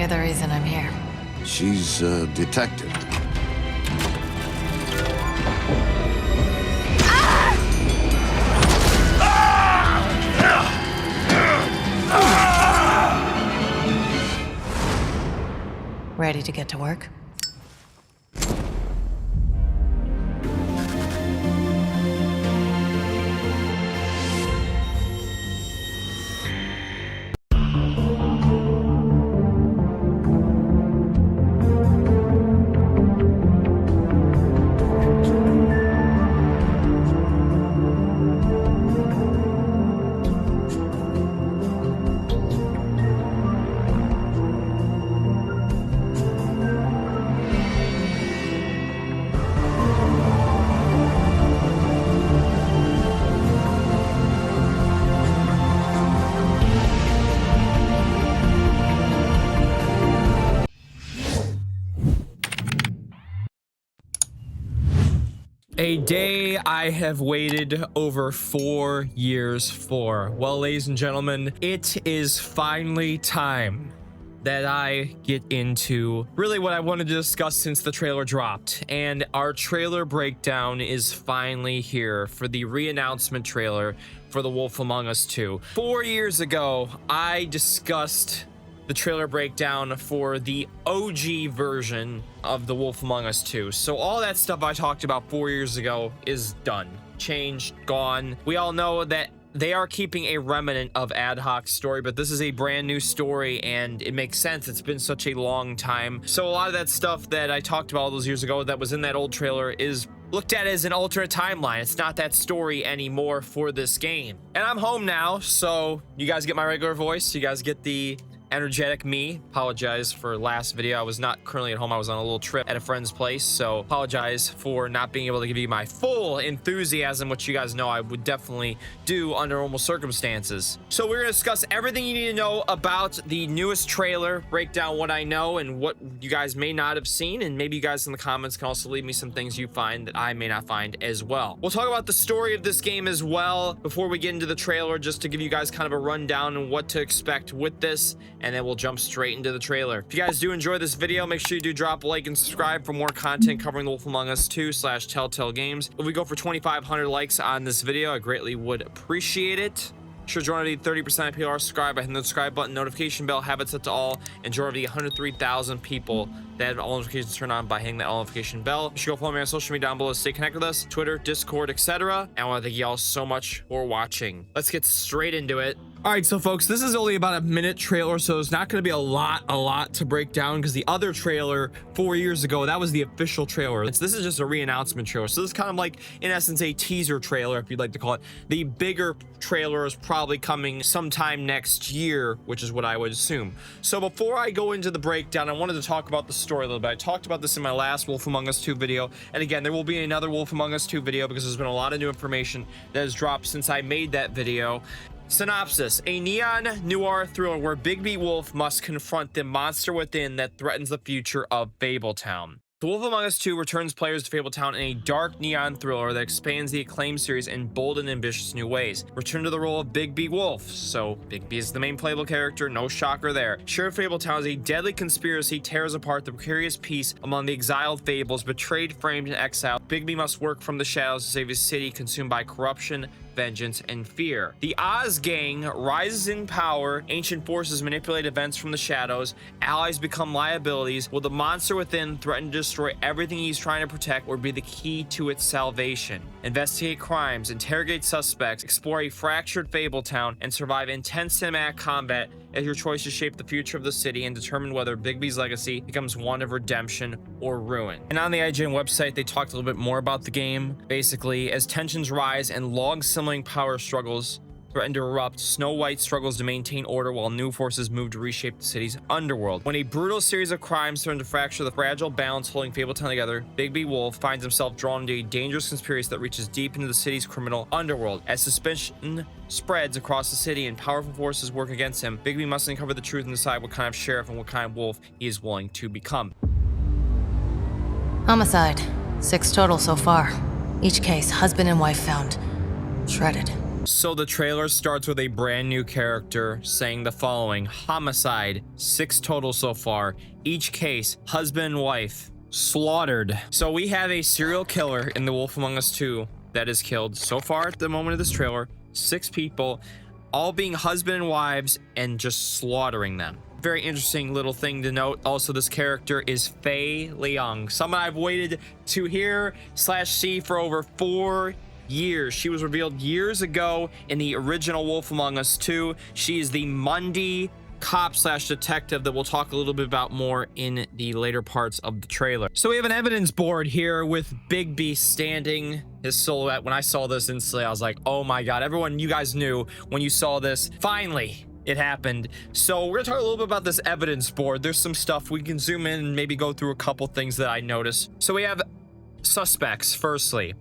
You're the reason I'm here. She's a detective. Ready to get to work? A day I have waited over 4 years for. Well, ladies and gentlemen, it is finally time that I get into really what I wanted to discuss since the trailer dropped. And our trailer breakdown is finally here for the re-announcement trailer for The Wolf Among Us 2. 4 years ago, I discussed the trailer breakdown for the OG version of The Wolf Among Us 2. So all that stuff I talked about 4 years ago is done, changed, gone. We all know that they are keeping a remnant of ad hoc story, but this is a brand new story and it makes sense. It's been such a long time. So a lot of that stuff that I talked about all those years ago that was in that old trailer is looked at as an alternate timeline. It's not that story anymore for this game. And I'm home now, so you guys get my regular voice. You guys get the energetic me. Apologize for last video. I was not currently at home. I was on a little trip at a friend's place, so apologize for not being able to give you my full enthusiasm, which you guys know I would definitely do under normal circumstances. So we're gonna discuss everything you need to know about the newest trailer, break down what I know and what you guys may not have seen, and maybe you guys in the comments can also leave me some things you find that I may not find as well. We'll talk about the story of this game as well before we get into the trailer, just to give you guys kind of a rundown on what to expect with this, and then we'll jump straight into the trailer. If you guys do enjoy this video, make sure you do drop a like and subscribe for more content covering The Wolf Among Us 2 / Telltale Games. If we go for 2,500 likes on this video, I greatly would appreciate it. Sure, join the 30% IPR, subscribe by hitting the subscribe button, notification bell, have it set to all, and join the 103,000 people that have all notifications turned on by hitting that all notification bell. You should go follow me on social media down below to stay connected with us, Twitter, Discord, etc. And I want to thank you all so much for watching. Let's get straight into it. All right, so folks, this is only about a minute trailer, so it's not going to be a lot to break down, because the other trailer 4 years ago, that was the official trailer. This is just a re-announcement trailer, so this is kind of like, in essence, a teaser trailer, if you'd like to call it. The bigger trailer is probably coming sometime next year, which is what I would assume. So before I go into the breakdown, I wanted to talk about the story a little bit. I talked about this in my last Wolf Among Us 2 video, and again, there will be another Wolf Among Us 2 video, because there's been a lot of new information that has dropped since I made that video. Synopsis: a neon noir thriller where Bigby Wolf must confront the monster within that threatens the future of Fabletown. The Wolf Among Us 2 returns players to Fabletown in a dark neon thriller that expands the acclaimed series in bold and ambitious new ways. Return to the role of Bigby Wolf. So Bigby is the main playable character, no shocker there. Sure, Fabletown is a deadly conspiracy tears apart the precarious peace among the exiled Fables, betrayed, framed, and exiled. Bigby must work from the shadows to save his city consumed by corruption, vengeance, and fear. The Oz gang rises in power, ancient forces manipulate events from the shadows, allies become liabilities. Will the monster within threaten to destroy everything he's trying to protect, or be the key to its salvation? Investigate crimes, interrogate suspects, explore a fractured Fabletown, and survive intense cinematic combat as your choices shape the future of the city and determine whether Bigby's legacy becomes one of redemption or ruin. And on the IGN website, they talked a little bit more about the game. Basically, as tensions rise and long-simmering power struggles threaten to erupt, Snow White struggles to maintain order while new forces move to reshape the city's underworld. When a brutal series of crimes threaten to fracture the fragile balance holding Fabletown together, Bigby Wolf finds himself drawn into a dangerous conspiracy that reaches deep into the city's criminal underworld. As suspicion spreads across the city and powerful forces work against him, Bigby must uncover the truth and decide what kind of sheriff and what kind of wolf he is willing to become. Homicide. 6 total so far. Each case, husband and wife found shredded. So the trailer starts with a brand new character saying the following: homicide, 6 total so far. Each case, husband and wife, slaughtered. So we have a serial killer in The Wolf Among Us 2 that is killed so far at the moment of this trailer. 6 people, all being husband and wives and just slaughtering them. Very interesting little thing to note. Also, this character is Fabletown, someone I've waited to hear / see for over 4 years. She was revealed years ago in the original Wolf Among Us 2. She is the Monday cop / detective that we'll talk a little bit about more in the later parts of the trailer. So we have an evidence board here with Bigby standing, his silhouette. When I saw this instantly, I was like, oh my god. Everyone, you guys knew when you saw this. Finally, it happened. So we're gonna talk a little bit about this evidence board. There's some stuff we can zoom in and maybe go through a couple things that I noticed. So we have suspects. Firstly,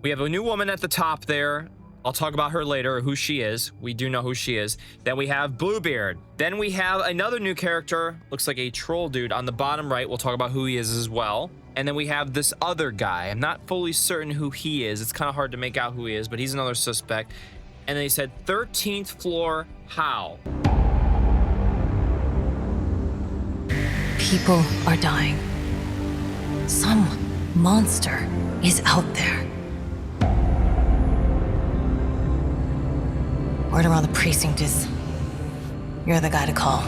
we have a new woman at the top there. I'll talk about her later, who she is. We do know who she is. Then we have Bluebeard. Then we have another new character, looks like a troll dude on the bottom right. We'll talk about who he is as well. And then we have this other guy. I'm not fully certain who he is. It's kind of hard to make out who he is, but he's another suspect. And they said 13th floor, how? People are dying. Some monster is out there. Word around the precinct is you're the guy to call.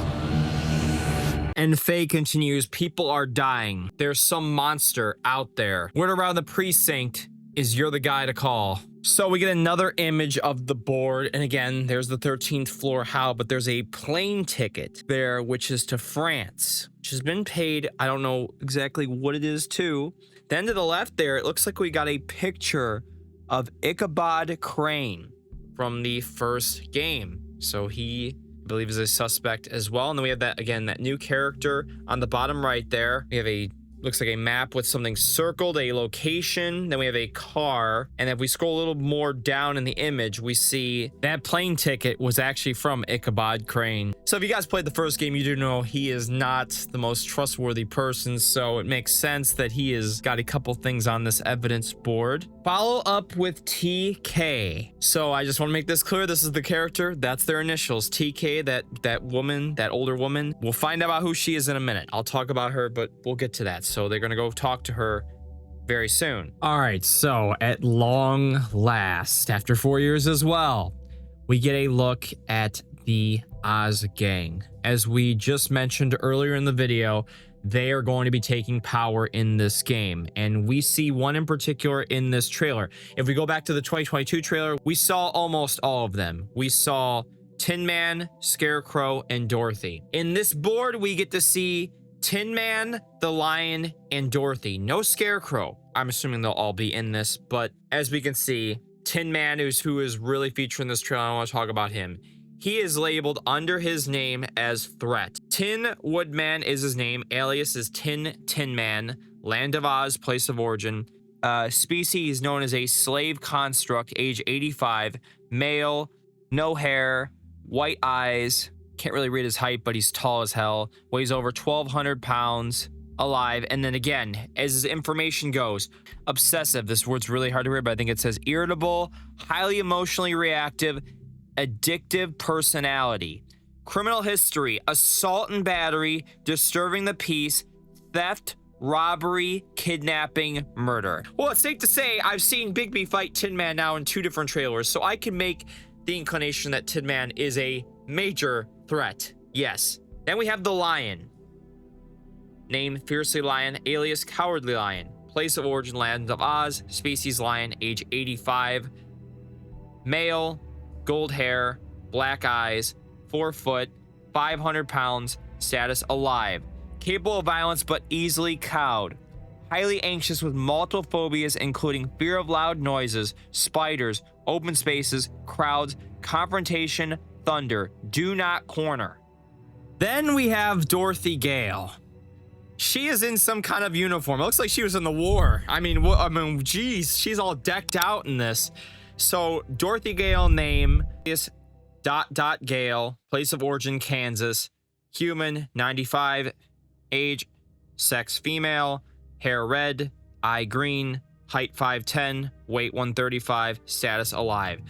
And Faye continues, people are dying. There's some monster out there. Word around the precinct is you're the guy to call. So we get another image of the board. And again, there's the 13th floor how, but there's a plane ticket there, which is to France, which has been paid. I don't know exactly what it is to. Then to the left there, it looks like we got a picture of Ichabod Crane from the first game. So he, I believe, is a suspect as well. And then we have that, again, that new character on the bottom right there. We have a, looks like a map with something circled, a location. Then we have a car. And if we scroll a little more down in the image, we see that plane ticket was actually from Ichabod Crane. So if you guys played the first game, you do know he is not the most trustworthy person. So it makes sense that he has got a couple things on this evidence board. Follow up with TK. So I just want to make this clear. This is the character. That's their initials. TK, that woman, that older woman. We'll find out about who she is in a minute. I'll talk about her, but we'll get to that. So they're going to go talk to her very soon. All right. So at long last, after 4 years as well, we get a look at the Oz gang. As we just mentioned earlier in the video, they are going to be taking power in this game. And we see one in particular in this trailer. If we go back to the 2022 trailer, we saw almost all of them. We saw Tin Man, Scarecrow, and Dorothy. In this board, we get to see Tin Man, the Lion, and Dorothy. No Scarecrow. I'm assuming they'll all be in this, but as we can see, Tin Man, who is really featured in this trailer, I want to talk about him. He is labeled under his name as Threat. Tin Woodman is his name. Alias is Tin Man. Land of Oz, place of origin. Species known as a slave construct, age 85. Male, no hair, white eyes. Can't really read his height, but he's tall as hell. Weighs over 1,200 pounds. Alive. And then again, as his information goes, obsessive. This word's really hard to read, but I think it says irritable, highly emotionally reactive, addictive personality. Criminal history: assault and battery, disturbing the peace, theft, robbery, kidnapping, murder. Well, it's safe to say I've seen Bigby fight Tin Man now in 2 different trailers, so I can make the inclination that Tin Man is a major threat. Yes. Then we have the Lion. Name: Fiercely Lion, alias Cowardly Lion. Place of origin: Land of Oz. Species: Lion, age 85. Male, gold hair, black eyes, 4 foot, 500 pounds, status: alive. Capable of violence but easily cowed. Highly anxious with multiple phobias including fear of loud noises, spiders, open spaces, crowds, confrontation, thunder. Do not corner. Then we have Dorothy Gale. She is in some kind of uniform. It looks like she was in the war. I mean, geez, she's all decked out in this. So Dorothy Gale, name is ... Gale, place of origin Kansas, human, 95, age, sex female, hair red, eye green, height 5'10", weight 135, status: alive.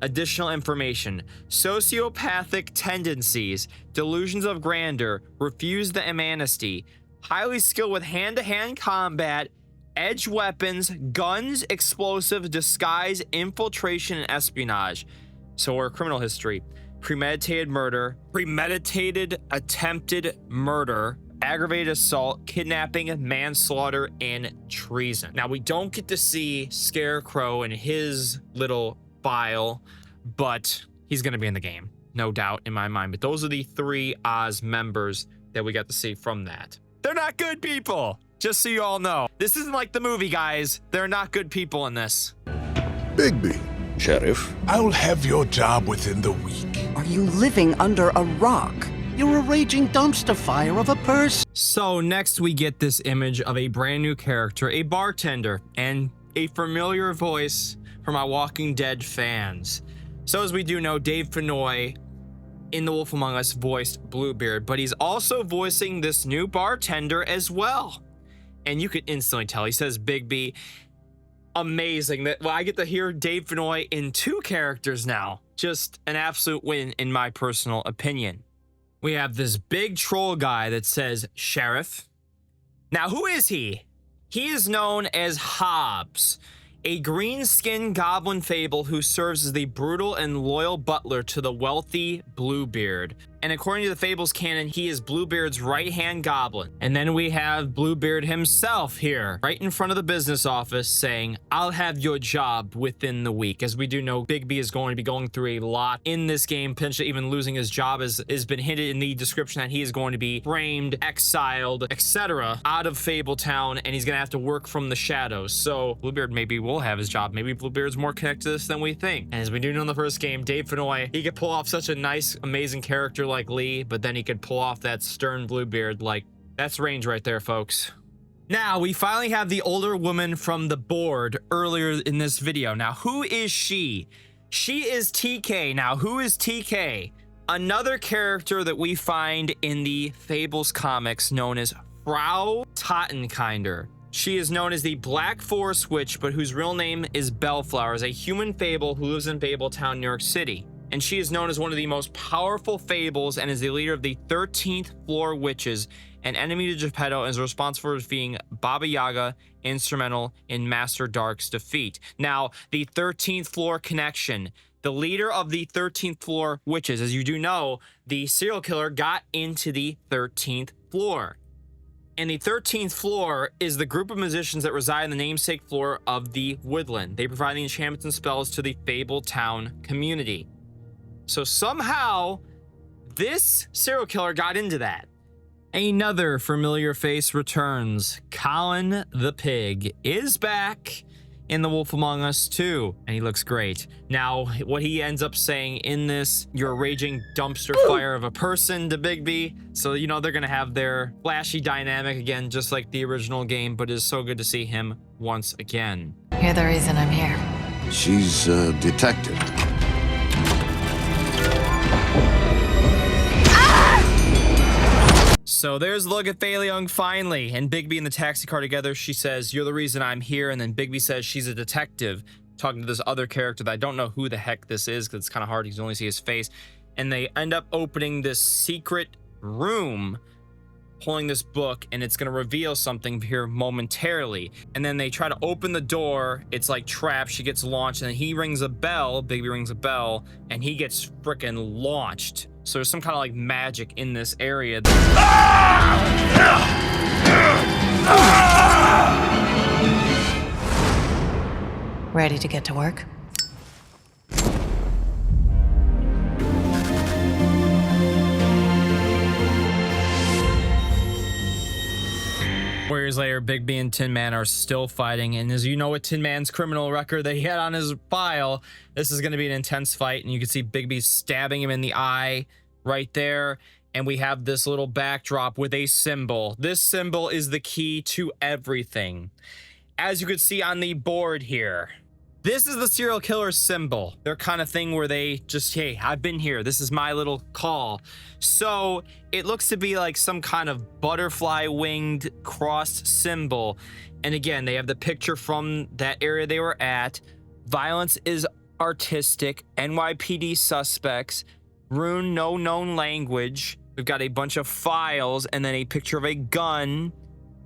Additional information. Sociopathic tendencies. Delusions of grandeur. Refuse the amnesty. Highly skilled with hand-to-hand combat. Edge weapons. Guns. Explosive. Disguise. Infiltration. And espionage. So our criminal history. Premeditated murder. Premeditated attempted murder. Aggravated assault, kidnapping, manslaughter, and treason. Now, we don't get to see Scarecrow and his little file, but he's going to be in the game, no doubt in my mind. But those are the 3 Oz members that we got to see from that. They're not good people, just so you all know. This isn't like the movie, guys. They're not good people in this. Bigby. Sheriff. I'll have your job within the week. Are you living under a rock? You're a raging dumpster fire of a person. So next we get this image of a brand new character, a bartender, and a familiar voice from our Walking Dead fans. So as we do know, Dave Fennoy in The Wolf Among Us voiced Bluebeard, but he's also voicing this new bartender as well. And you could instantly tell, he says Bigby. Amazing that I get to hear Dave Fennoy in 2 characters now. Just an absolute win in my personal opinion. We have this big troll guy that says Sheriff. Now, who is he? He is known as Hobbs, a green-skinned goblin fable who serves as the brutal and loyal butler to the wealthy Bluebeard. And according to the Fables canon, he is Bluebeard's right-hand goblin. And then we have Bluebeard himself here, right in front of the business office, saying, I'll have your job within the week. As we do know, Bigby is going to be going through a lot in this game, potentially even losing his job, as has been hinted in the description that he is going to be framed, exiled, etc. out of Fabletown, and he's going to have to work from the shadows. So Bluebeard maybe will have his job. Maybe Bluebeard's more connected to this than we think. And as we do know in the first game, Dave Fennoy, he could pull off such a nice, amazing character like Lee, but then he could pull off that stern Bluebeard. Like, that's range right there, folks. Now, we finally have the older woman from the board earlier in this video. Now, who is she? She is TK. Now, who is TK? Another character that we find in the Fables comics known as Frau Tottenkinder. She is known as the Black Forest Witch, but whose real name is Bellflower, is a human fable who lives in Fabletown, New York City. And she is known as one of the most powerful fables and is the leader of the 13th floor witches, an enemy to Geppetto, and is responsible for being Baba Yaga instrumental in Master Dark's defeat. Now, the 13th floor connection. The leader of the 13th floor witches, as you do know, the serial killer got into the 13th floor. And the 13th floor is the group of musicians that reside in the namesake floor of the woodland. They provide the enchantments and spells to the Fabletown community. So somehow, this serial killer got into that. Another familiar face returns. Colin the Pig is back in The Wolf Among Us 2, and he looks great. Now, what he ends up saying in this, you're a raging dumpster fire of a person to Bigby. So, you know, they're gonna have their flashy dynamic again, just like the original game, but it's so good to see him once again. You're the reason I'm here. She's a detective. So there's a look at Fei Leung finally, and Bigby in the taxi car together. She says, you're the reason I'm here. And then Bigby says she's a detective, talking to this other character that I don't know who the heck this is, because it's kind of hard. You can only see his face. And they end up opening this secret room, pulling this book, and it's going to reveal something here momentarily. And then they try to open the door. It's like trapped. She gets launched, and then he rings a bell. Bigby rings a bell, and he gets freaking launched. So there's some kind of like magic in this area. Ready to get to work? Years later, Bigby and Tin Man are still fighting, and as you know, with Tin Man's criminal record that he had on his file, this is going to be an intense fight. And you can see Bigby stabbing him in the eye right there, and we have this little backdrop with a symbol. This symbol is the key to everything. As you can see on the board here, this is the serial killer symbol. Their kind of thing where they just, hey, I've been here. This is my little call. So it looks to be like some kind of butterfly winged crossed symbol. And again, they have the picture from that area they were at. Violence is artistic, NYPD suspects, rune no known language. We've got a bunch of files and then a picture of a gun.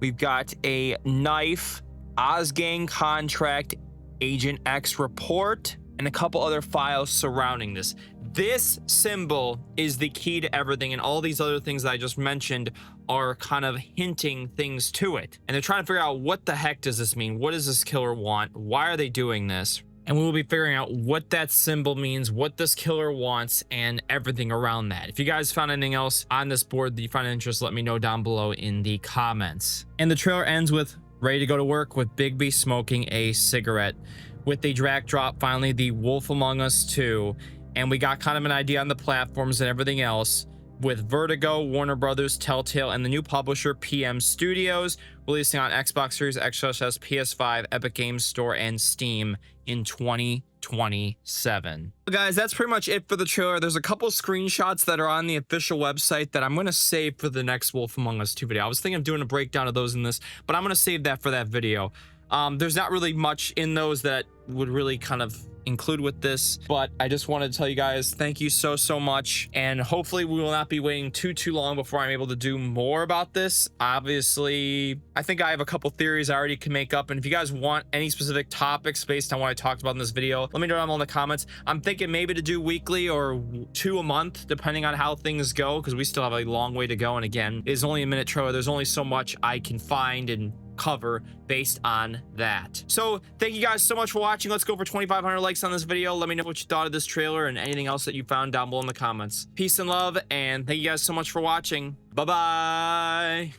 We've got a knife, Ozgang contract, Agent X report, and a couple other files surrounding this. This symbol is the key to everything, and all these other things that I just mentioned are kind of hinting things to it. And they're trying to figure out, what the heck does this mean? What does this killer want? Why are they doing this? And we will be figuring out what that symbol means, what this killer wants, and everything around that. If you guys found anything else on this board that you find interest, let me know down below in the comments. And the trailer ends with ready to go to work with Bigby smoking a cigarette. With the drag drop, finally, the Wolf Among Us 2. And we got kind of an idea on the platforms and everything else, with Vertigo, Warner Brothers, Telltale, and the new publisher PM Studios, releasing on Xbox Series X, PS5, Epic Games Store, and Steam in 2027. Guys, that's pretty much it for the trailer. There's a couple screenshots that are on the official website that I'm going to save for the next Wolf Among Us 2 video. I was thinking of doing a breakdown of those in this, but I'm going to save that for that video. There's not really much in those that would really kind of include with this, but I just wanted to tell you guys thank you so much, and hopefully we will not be waiting too long before I'm able to do more about this. Obviously, I think I have a couple theories I already can make up, and if you guys want any specific topics based on what I talked about in this video, let me know down in the comments. I'm thinking maybe to do weekly or 2 a month, depending on how things go, because we still have a long way to go, and again, it's only a minute trailer. There's only so much I can find and cover based on that. So thank you guys so much for watching. Let's go for 2,500 likes on this video. Let me know what you thought of this trailer and anything else that you found down below in the comments. Peace and love, and thank you guys so much for watching. Bye bye.